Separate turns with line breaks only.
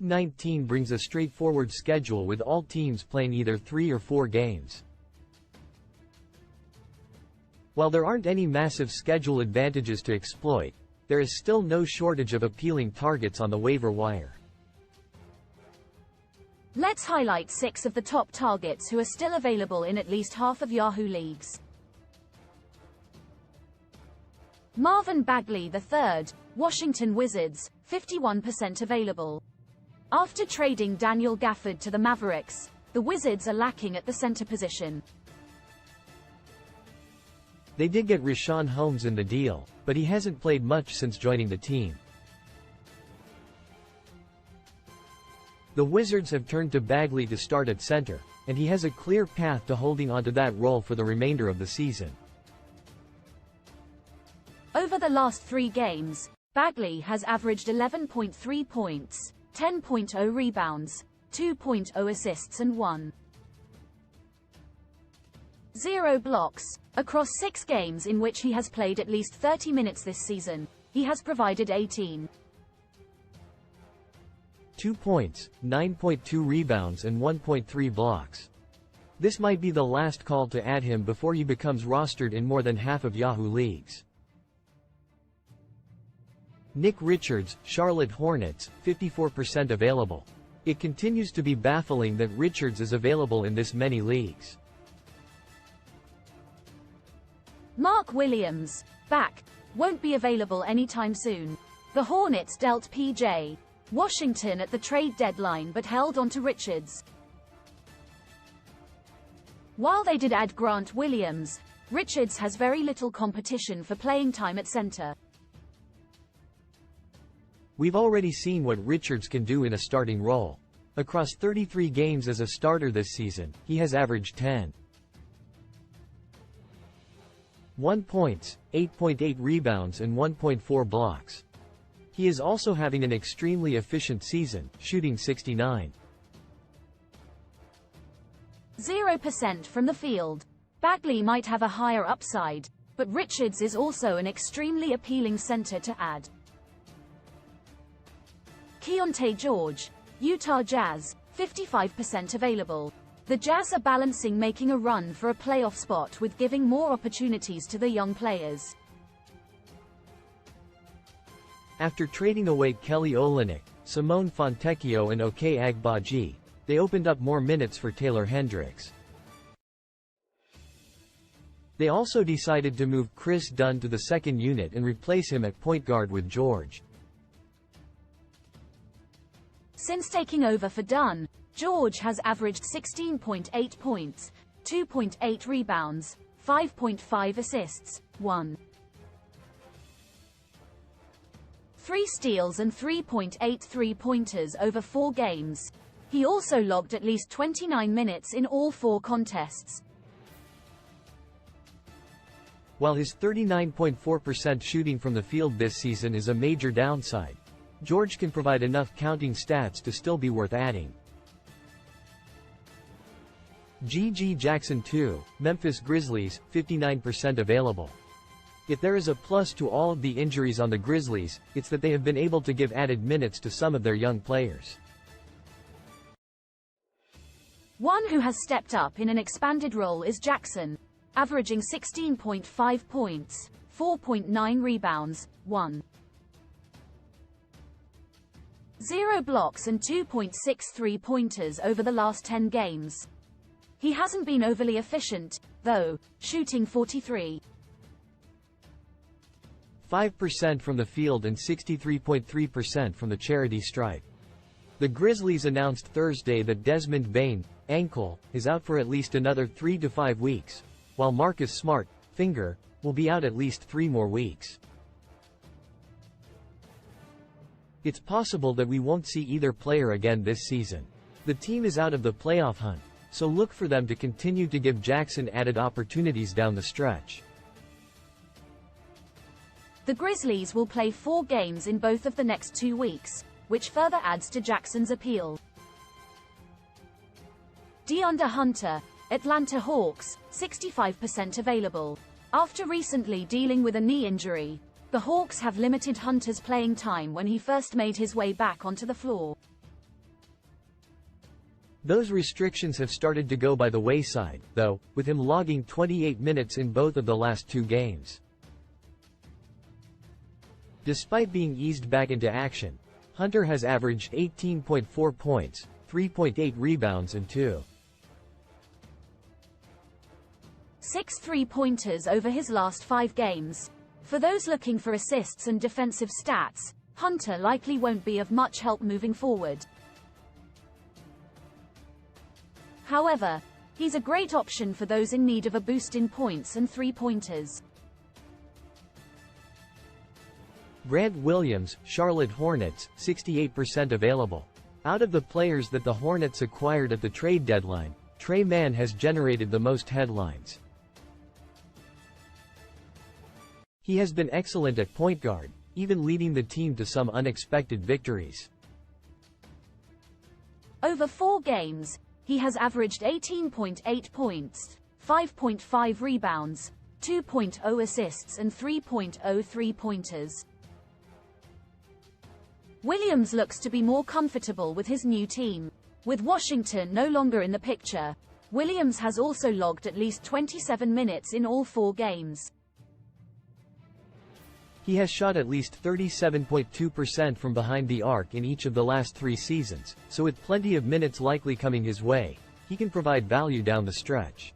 Week 19 brings a straightforward schedule with all teams playing either 3 or 4 games. While there aren't any massive schedule advantages to exploit, there is still no shortage of appealing targets on the waiver wire.
Let's highlight 6 of the top targets who are still available in at least half of Yahoo leagues. Marvin Bagley III, Washington Wizards, 51% available. After trading Daniel Gafford to the Mavericks, the Wizards are lacking at the center position.
They did get Richaun Holmes in the deal, but he hasn't played much since joining the team. The Wizards have turned to Bagley to start at center, and he has a clear path to holding onto that role for the remainder of the season.
Over the last 3 games, Bagley has averaged 11.3 points, 10.0 rebounds, 2.0 assists and 1.0 blocks. Across 6 games in which he has played at least 30 minutes this season, he has provided 18.2
points, 9.2 rebounds and 1.3 blocks. This might be the last call to add him before he becomes rostered in more than half of Yahoo leagues. Nick Richards, Charlotte Hornets, 54% available. It continues to be baffling that Richards is available in this many leagues.
Mark Williams, back, won't be available anytime soon. The Hornets dealt P.J. Washington at the trade deadline but held on to Richards. While they did add Grant Williams, Richards has very little competition for playing time at center.
We've already seen what Richards can do in a starting role. Across 33 games as a starter this season, he has averaged 10.1 points, 8.8 rebounds and 1.4 blocks. He is also having an extremely efficient season, shooting 69.0%
from the field. Bagley might have a higher upside, but Richards is also an extremely appealing center to add. Keontae George, Utah Jazz, 55% available. The Jazz are balancing making a run for a playoff spot with giving more opportunities to the young players.
After trading away Kelly Olynyk, Simone Fontecchio and Ochai Agbaji, they opened up more minutes for Taylor Hendricks. They also decided to move Chris Dunn to the second unit and replace him at point guard with George.
Since taking over for Dunn, George has averaged 16.8 points, 2.8 rebounds, 5.5 assists, 1.3 steals and 3.8 three-pointers over 4 games. He also logged at least 29 minutes in all 4 contests.
While his 39.4% shooting from the field this season is a major downside, George can provide enough counting stats to still be worth adding. G.G. Jackson II, Memphis Grizzlies, 59% available. If there is a plus to all of the injuries on the Grizzlies, it's that they have been able to give added minutes to some of their young players.
One who has stepped up in an expanded role is Jackson, averaging 16.5 points, 4.9 rebounds, 1.0 blocks and 2.6 three-pointers over the last 10 games. He hasn't been overly efficient, though, shooting 43.5%
from the field and 63.3% from the charity stripe. The Grizzlies announced Thursday that Desmond Bane, ankle, is out for at least another 3 to 5 weeks, while Marcus Smart, finger, will be out at least 3 more weeks. It's possible that we won't see either player again this season. The team is out of the playoff hunt, so look for them to continue to give Jackson added opportunities down the stretch.
The Grizzlies will play 4 games in both of the next 2 weeks, which further adds to Jackson's appeal. DeAndre Hunter, Atlanta Hawks, 65% available. After recently dealing with a knee injury, the Hawks have limited Hunter's playing time when he first made his way back onto the floor.
Those restrictions have started to go by the wayside, though, with him logging 28 minutes in both of the last 2 games. Despite being eased back into action, Hunter has averaged 18.4 points, 3.8 rebounds and
6 3-pointers over his last 5 games. For those looking for assists and defensive stats, Hunter likely won't be of much help moving forward. However, he's a great option for those in need of a boost in points and 3-pointers.
Grant Williams, Charlotte Hornets, 68% available. Out of the players that the Hornets acquired at the trade deadline, Tre Mann has generated the most headlines. He has been excellent at point guard, even leading the team to some unexpected victories.
Over 4 games, he has averaged 18.8 points, 5.5 rebounds, 2.0 assists and 3.0 3-pointers. Williams looks to be more comfortable with his new team. With Washington no longer in the picture, Williams has also logged at least 27 minutes in all 4 games.
He has shot at least 37.2% from behind the arc in each of the last 3 seasons, so with plenty of minutes likely coming his way, he can provide value down the stretch.